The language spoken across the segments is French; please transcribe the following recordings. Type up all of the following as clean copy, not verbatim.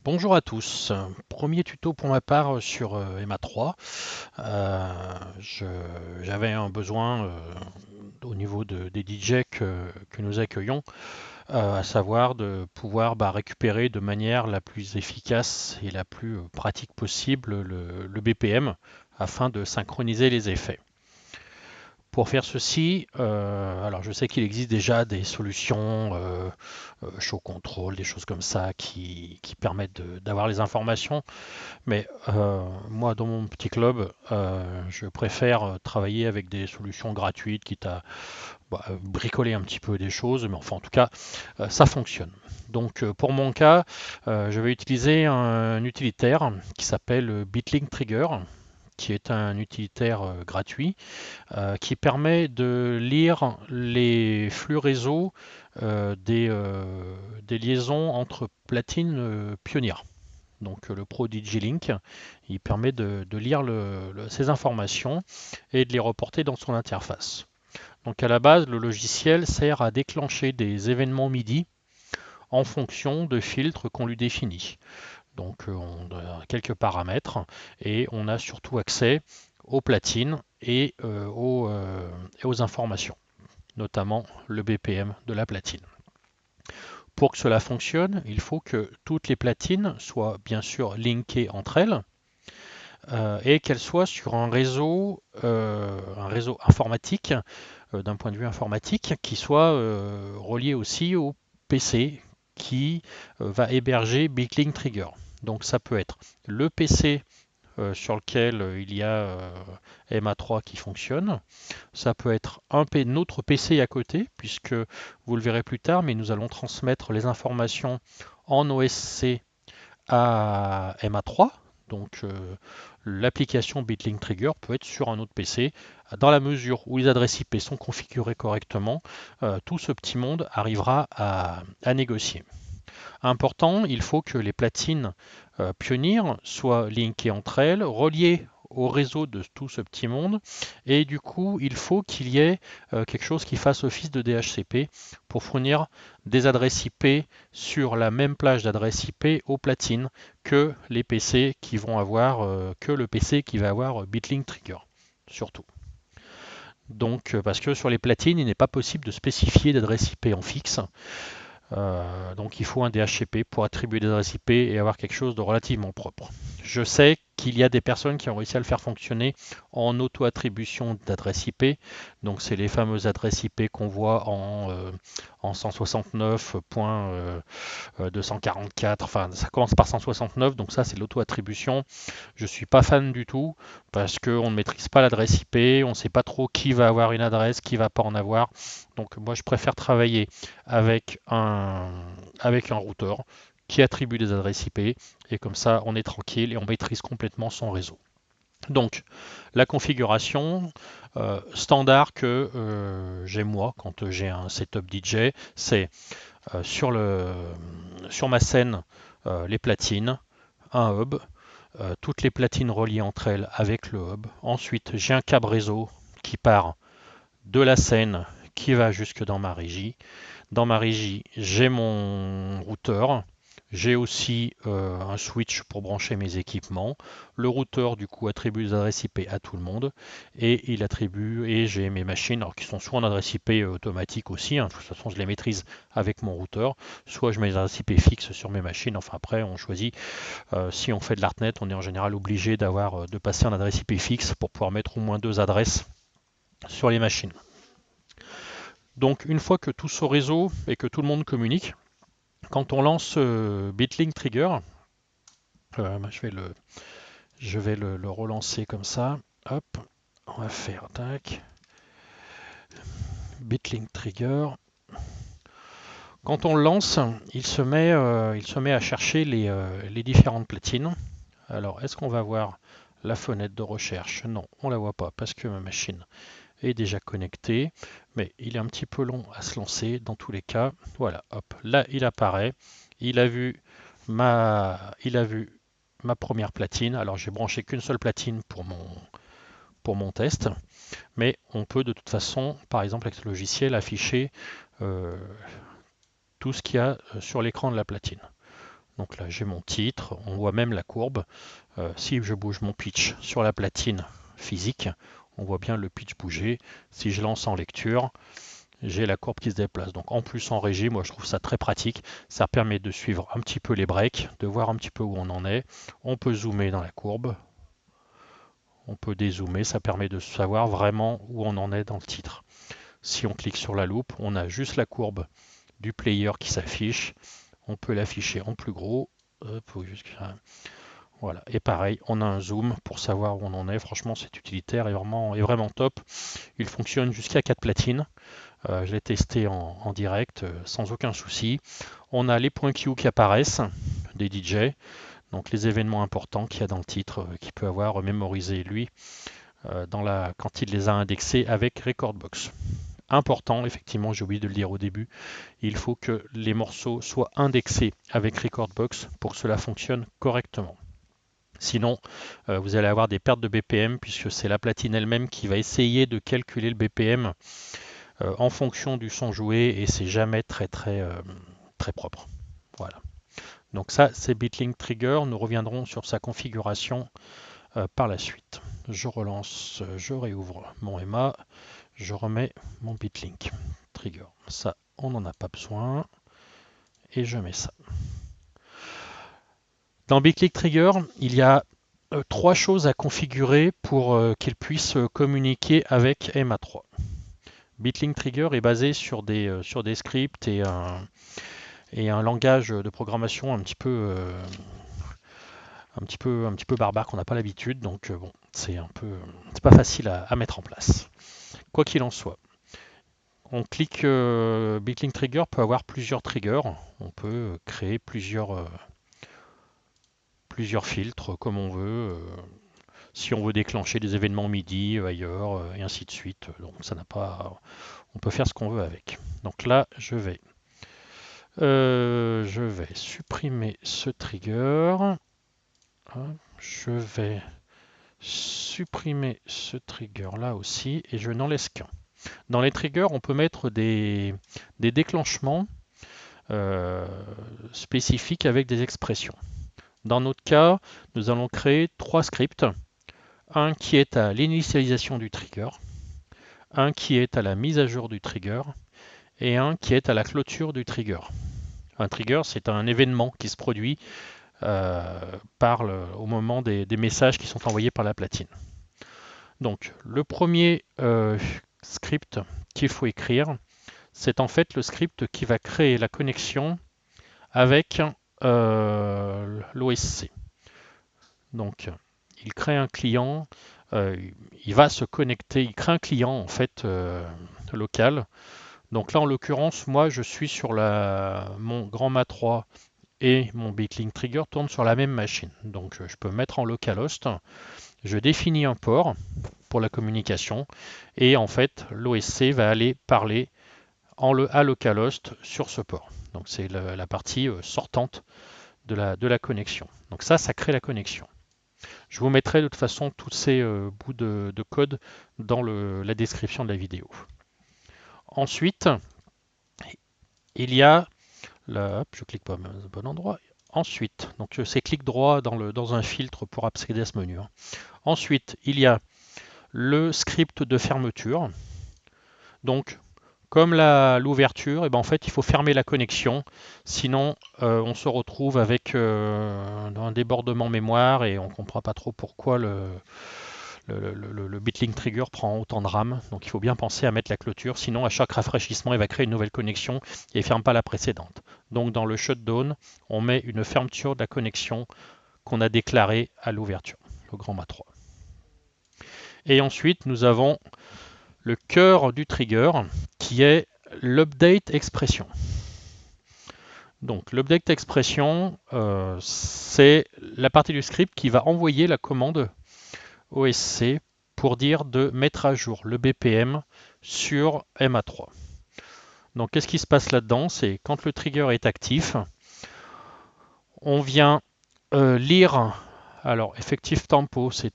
Bonjour à tous. Premier tuto pour ma part sur EMA 3. Euh, je- J'avais un besoin au niveau des DJ que nous accueillons, à savoir de pouvoir récupérer de manière la plus efficace et la plus pratique possible le BPM afin de synchroniser les effets. Pour faire ceci, alors je sais qu'il existe déjà des solutions show control, des choses comme ça qui permettent d'avoir les informations, mais moi dans mon petit club, je préfère travailler avec des solutions gratuites, quitte à bricoler un petit peu des choses, mais enfin en tout cas ça fonctionne. Donc pour mon cas, je vais utiliser un utilitaire qui s'appelle BitLink Trigger, qui est un utilitaire gratuit qui permet de lire les flux réseau des liaisons entre platines Pioneer. Donc le Pro DigiLink, il permet de lire ces informations et de les reporter dans son interface. Donc à la base, le logiciel sert à déclencher des événements MIDI en fonction de filtres qu'on lui définit. Donc on a quelques paramètres et on a surtout accès aux platines et aux informations, notamment le BPM de la platine. Pour que cela fonctionne, il faut que toutes les platines soient bien sûr linkées entre elles et qu'elles soient sur un réseau informatique, d'un point de vue informatique, qui soit relié aussi au PC qui va héberger BitLink Trigger. Donc ça peut être le PC sur lequel il y a MA3 qui fonctionne. Ça peut être notre PC à côté, puisque vous le verrez plus tard, mais nous allons transmettre les informations en OSC à MA3. Donc l'application BitLink Trigger peut être sur un autre PC. Dans la mesure où les adresses IP sont configurées correctement, tout ce petit monde arrivera à négocier. Important, il faut que les platines Pioneer soient linkées entre elles, reliées au réseau de tout ce petit monde, et du coup, il faut qu'il y ait quelque chose qui fasse office de DHCP pour fournir des adresses IP sur la même plage d'adresses IP aux platines que les PC qui vont avoir, que le PC qui va avoir BitLink Trigger, surtout. Donc, parce que sur les platines, il n'est pas possible de spécifier d'adresse IP en fixe. Donc il faut un DHCP pour attribuer des adresses IP et avoir quelque chose de relativement propre. Je sais qu'il y a des personnes qui ont réussi à le faire fonctionner en auto-attribution d'adresses IP. Donc c'est les fameuses adresses IP qu'on voit en 169.244. Enfin, ça commence par 169, donc ça c'est l'auto-attribution. Je ne suis pas fan du tout parce qu'on ne maîtrise pas l'adresse IP, on ne sait pas trop qui va avoir une adresse, qui va pas en avoir. Donc moi je préfère travailler avec un routeur qui attribue des adresses IP et comme ça on est tranquille et on maîtrise complètement son réseau. Donc la configuration standard que j'ai moi quand j'ai un setup DJ, c'est sur ma scène les platines, un hub, toutes les platines reliées entre elles avec le hub. Ensuite j'ai un câble réseau qui part de la scène qui va jusque dans ma régie. Dans ma régie, j'ai mon routeur. J'ai aussi un switch pour brancher mes équipements. Le routeur, du coup, attribue des adresses IP à tout le monde. Et j'ai mes machines, alors qui sont soit en adresse IP automatique aussi, hein, de toute façon je les maîtrise avec mon routeur, soit je mets des adresses IP fixes sur mes machines. Enfin après, on choisit. Si on fait de l'Artnet, on est en général obligé de passer en adresse IP fixe pour pouvoir mettre au moins deux adresses sur les machines. Donc une fois que tout ce réseau et que tout le monde communique, quand on lance BitLink Trigger, je vais le relancer comme ça. Hop, on va faire tac. BitLink Trigger. Quand on le lance, il se met à chercher les différentes platines. Alors, est-ce qu'on va voir la fenêtre de recherche? Non, on la voit pas parce que ma machine est déjà connectée, mais il est un petit peu long à se lancer dans tous les cas. Voilà, hop, là il apparaît. Il a vu ma première platine. Alors j'ai branché qu'une seule platine pour mon test, mais on peut de toute façon, par exemple avec ce logiciel, afficher euh, tout ce qu'il y a sur l'écran de la platine. Donc là j'ai mon titre, on voit même la courbe. Si je bouge mon pitch sur la platine physique, on voit bien le pitch bouger. Si je lance en lecture, j'ai la courbe qui se déplace. Donc en plus en régie, moi je trouve ça très pratique. Ça permet de suivre un petit peu les breaks, de voir un petit peu où on en est. On peut zoomer dans la courbe, on peut dézoomer, ça permet de savoir vraiment où on en est dans le titre. Si on clique sur la loupe, on a juste la courbe du player qui s'affiche. On peut l'afficher en plus gros. Voilà. Et pareil, on a un zoom pour savoir où on en est. Franchement, cet utilitaire est vraiment top. Il fonctionne jusqu'à 4 platines. Je l'ai testé en direct sans aucun souci. On a les points Q qui apparaissent des DJ, donc les événements importants qu'il y a dans le titre, qu'il peut avoir mémorisé lui quand il les a indexés avec Recordbox. Important, effectivement, j'ai oublié de le dire au début, il faut que les morceaux soient indexés avec Recordbox pour que cela fonctionne correctement. Sinon, vous allez avoir des pertes de BPM puisque c'est la platine elle-même qui va essayer de calculer le BPM en fonction du son joué et c'est jamais très propre. Voilà. Donc ça, c'est BitLink Trigger. Nous reviendrons sur sa configuration par la suite. Je relance, je réouvre mon EMA, je remets mon BitLink Trigger. Ça, on n'en a pas besoin. Et je mets ça. Dans BitLink Trigger, il y a 3 choses à configurer pour qu'il puisse communiquer avec MA3. BitLink Trigger est basé sur des scripts et un langage de programmation un petit peu barbare qu'on n'a pas l'habitude, donc bon, c'est pas facile à mettre en place. Quoi qu'il en soit, on clique, BitLink Trigger peut avoir plusieurs triggers, on peut créer plusieurs filtres comme on veut, si on veut déclencher des événements MIDI ailleurs, et ainsi de suite. Donc ça n'a pas, on peut faire ce qu'on veut avec. Donc là, je vais supprimer ce trigger. Je vais supprimer ce trigger là aussi et je n'en laisse qu'un. Dans les triggers, on peut mettre des déclenchements spécifiques avec des expressions. Dans notre cas, nous allons créer 3 scripts. Un qui est à l'initialisation du trigger, un qui est à la mise à jour du trigger et un qui est à la clôture du trigger. Un trigger, c'est un événement qui se produit au moment des messages qui sont envoyés par la platine. Donc, le premier script qu'il faut écrire, c'est en fait le script qui va créer la connexion avec l'OSC. Donc, il crée un client, il va se connecter, il crée un client en fait local. Donc là, en l'occurrence, moi, je suis sur mon Grand Mât 3 et mon BitLink Trigger tournent sur la même machine. Donc, je peux mettre en localhost. Je définis un port pour la communication et en fait, l'OSC va aller parler à localhost sur ce port. Donc, c'est la partie sortante de la connexion. Donc ça crée la connexion. Je vous mettrai de toute façon tous ces bouts de code dans la description de la vidéo. Ensuite, il y a je clique pas au bon endroit. Ensuite, donc c'est clic droit dans un filtre pour accéder à ce menu. Ensuite, il y a le script de fermeture. Donc, comme l'ouverture, en fait, il faut fermer la connexion. Sinon, on se retrouve avec un débordement mémoire et on ne comprend pas trop pourquoi le BitLink Trigger prend autant de RAM. Donc, il faut bien penser à mettre la clôture. Sinon, à chaque rafraîchissement, il va créer une nouvelle connexion et il ne ferme pas la précédente. Donc, dans le shutdown, on met une fermeture de la connexion qu'on a déclarée à l'ouverture, le grand Mât 3. Et ensuite, nous avons le cœur du trigger qui est l'update expression. Donc l'update expression, c'est la partie du script qui va envoyer la commande OSC pour dire de mettre à jour le BPM sur MA3. Donc qu'est-ce qui se passe là-dedans? C'est quand le trigger est actif, on vient lire. Alors effective tempo, c'est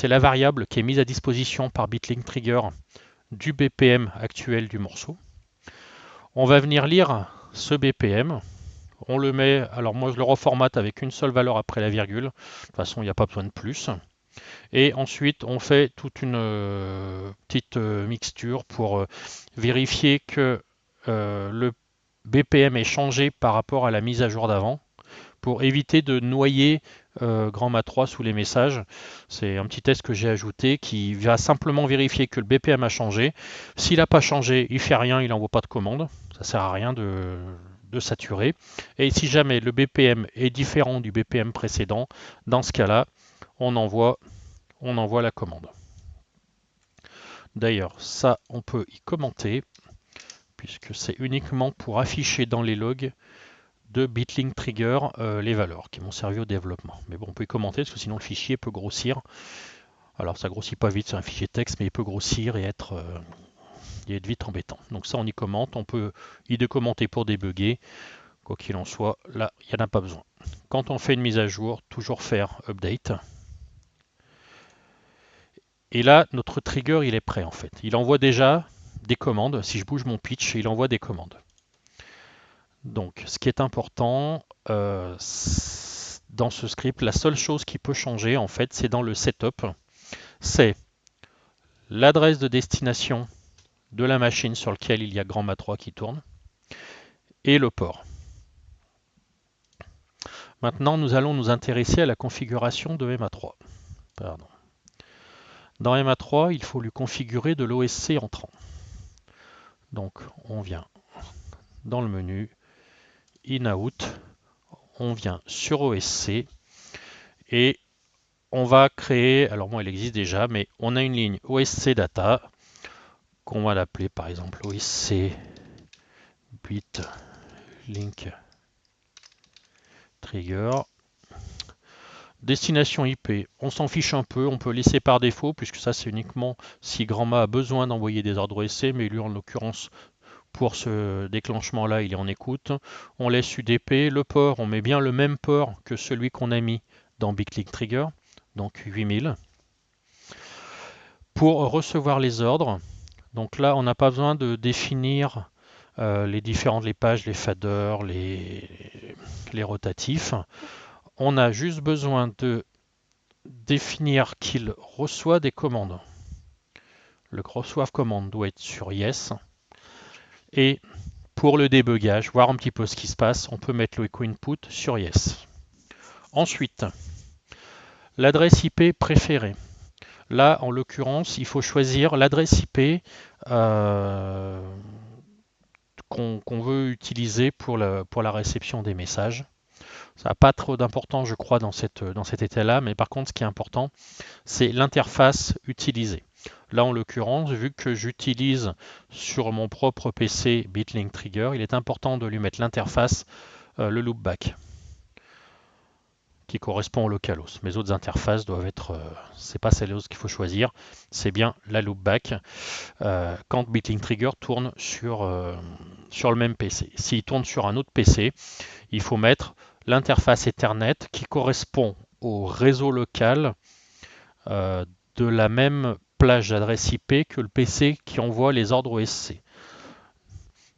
la variable qui est mise à disposition par BitLink Trigger du BPM actuel du morceau. On va venir lire ce BPM. On le met, alors moi je le reformate avec une seule valeur après la virgule. De toute façon, il n'y a pas besoin de plus. Et ensuite, on fait toute une petite mixture pour vérifier que le BPM est changé par rapport à la mise à jour d'avant, pour éviter de noyer Grand Mat 3 sous les messages. C'est un petit test que j'ai ajouté qui va simplement vérifier que le BPM a changé. S'il n'a pas changé, il fait rien, il n'envoie pas de commande. Ça sert à rien de saturer. Et si jamais le BPM est différent du BPM précédent, dans ce cas-là, on envoie la commande. D'ailleurs, ça, on peut y commenter, puisque c'est uniquement pour afficher dans les logs de Bitlink Trigger les valeurs qui m'ont servi au développement. Mais bon, on peut y commenter, parce que sinon le fichier peut grossir. Alors ça grossit pas vite, c'est un fichier texte, mais il peut grossir et être vite embêtant. Donc ça, on y commente, on peut y décommenter pour débugger. Quoi qu'il en soit, là, il n'y en a pas besoin. Quand on fait une mise à jour, toujours faire update. Et là, notre trigger, il est prêt en fait. Il envoie déjà des commandes. Si je bouge mon pitch, il envoie des commandes. Donc, ce qui est important dans ce script, la seule chose qui peut changer en fait, c'est dans le setup. C'est l'adresse de destination de la machine sur laquelle il y a Grand Mat 3 qui tourne et le port. Maintenant, nous allons nous intéresser à la configuration de MA3. Pardon. Dans MA3, il faut lui configurer de l'OSC entrant. Donc, on vient dans le menu In-Out, on vient sur OSC et on va créer, alors moi elle existe déjà, mais on a une ligne OSC Data qu'on va l'appeler par exemple OSC Bit Link Trigger. Destination IP, on s'en fiche un peu, on peut laisser par défaut puisque ça c'est uniquement si Grand Mat a besoin d'envoyer des ordres OSC, mais lui en l'occurrence pour ce déclenchement là il est en écoute. On laisse UDP, le port, on met bien le même port que celui qu'on a mis dans Bitlink Trigger, donc 8000. Pour recevoir les ordres, donc là on n'a pas besoin de définir les différentes pages, les faders, les rotatifs. On a juste besoin de définir qu'il reçoit des commandes. Le reçoive commande doit être sur Yes. Et pour le débugage, voir un petit peu ce qui se passe, on peut mettre le echo input sur Yes. Ensuite, l'adresse IP préférée. Là, en l'occurrence, il faut choisir l'adresse IP qu'on veut utiliser pour la réception des messages. Ça n'a pas trop d'importance, je crois, dans cet état-là, mais par contre, ce qui est important, c'est l'interface utilisée. Là, en l'occurrence, vu que j'utilise sur mon propre PC Bitlink Trigger, il est important de lui mettre l'interface, le loopback, qui correspond au localhost. Mes autres interfaces doivent être, c'est pas celle qu'il faut choisir, c'est bien la loopback quand Bitlink Trigger tourne sur le même PC. S'il tourne sur un autre PC, il faut mettre l'interface Ethernet qui correspond au réseau local de la même plage d'adresse IP que le PC qui envoie les ordres OSC.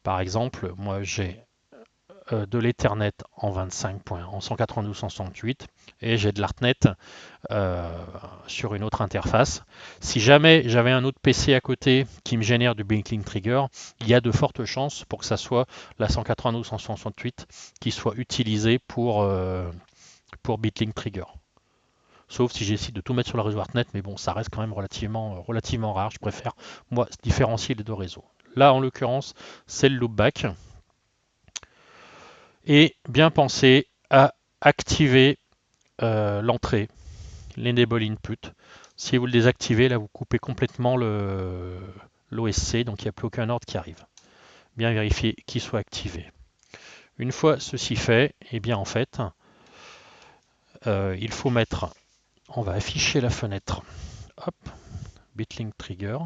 Par exemple, moi j'ai de l'Ethernet en 192.168 et j'ai de l'Artnet sur une autre interface. Si jamais j'avais un autre PC à côté qui me génère du Bitlink Trigger, il y a de fortes chances pour que ça soit la 192.168 qui soit utilisée pour Bitlink Trigger. Sauf si j'essaie de tout mettre sur le réseau Artnet, mais bon, ça reste quand même relativement rare. Je préfère, moi, différencier les deux réseaux. Là, en l'occurrence, c'est le loopback. Et bien penser à activer l'entrée, l'enable input. Si vous le désactivez, là, vous coupez complètement l'OSC, donc il n'y a plus aucun ordre qui arrive. Bien vérifier qu'il soit activé. Une fois ceci fait, et bien en fait, il faut mettre, on va afficher la fenêtre, hop, Bitlink Trigger.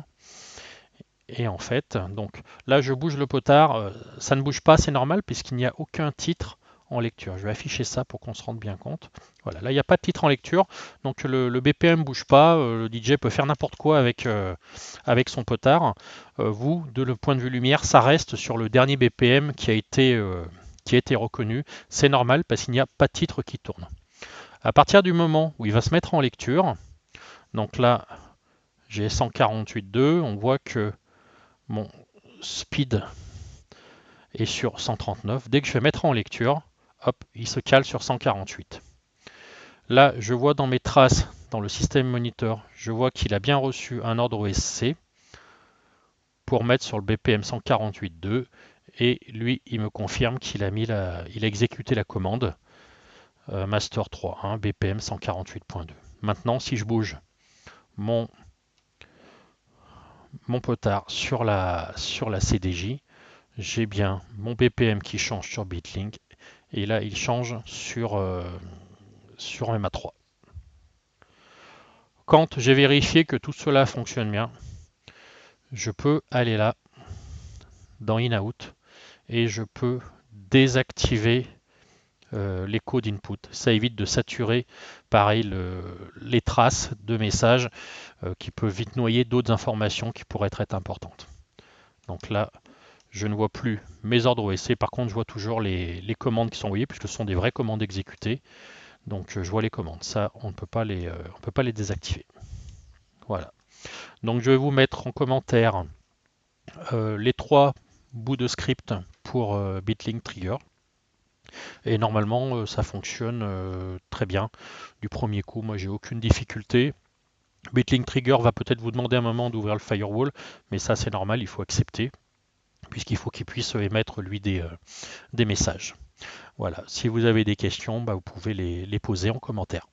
Et en fait, donc là je bouge le potard, ça ne bouge pas, c'est normal puisqu'il n'y a aucun titre en lecture. Je vais afficher ça pour qu'on se rende bien compte. Voilà, là il n'y a pas de titre en lecture, donc le BPM ne bouge pas, le DJ peut faire n'importe quoi avec son potard. Vous, de le point de vue lumière, ça reste sur le dernier BPM qui a qui a été reconnu. C'est normal parce qu'il n'y a pas de titre qui tourne. À partir du moment où il va se mettre en lecture, donc là j'ai 148.2, on voit que mon speed est sur 139. Dès que je vais mettre en lecture, hop, il se cale sur 148. Là, je vois dans mes traces, dans le système monitor, je vois qu'il a bien reçu un ordre OSC pour mettre sur le BPM 148.2 et lui, il me confirme qu'il a exécuté la commande master 3 BPM 148.2. Maintenant, si je bouge mon potard sur la CDJ, j'ai bien mon BPM qui change sur Bitlink et là il change sur MA3. Quand j'ai vérifié que tout cela fonctionne bien, je peux aller là dans In-Out et je peux désactiver les codes input. Ça évite de saturer pareil les traces de messages qui peuvent vite noyer d'autres informations qui pourraient être importantes. Donc là, je ne vois plus mes ordres OSC, par contre je vois toujours les commandes qui sont envoyées puisque ce sont des vraies commandes exécutées. Donc je vois les commandes. Ça, on ne peut pas les désactiver. Voilà. Donc je vais vous mettre en commentaire les 3 bouts de script pour Bitlink Trigger. Et normalement, ça fonctionne très bien. Du premier coup, moi, j'ai aucune difficulté. Bitlink Trigger va peut-être vous demander un moment d'ouvrir le firewall, mais ça, c'est normal, il faut accepter, puisqu'il faut qu'il puisse émettre, lui, des messages. Voilà. Si vous avez des questions, vous pouvez les poser en commentaire.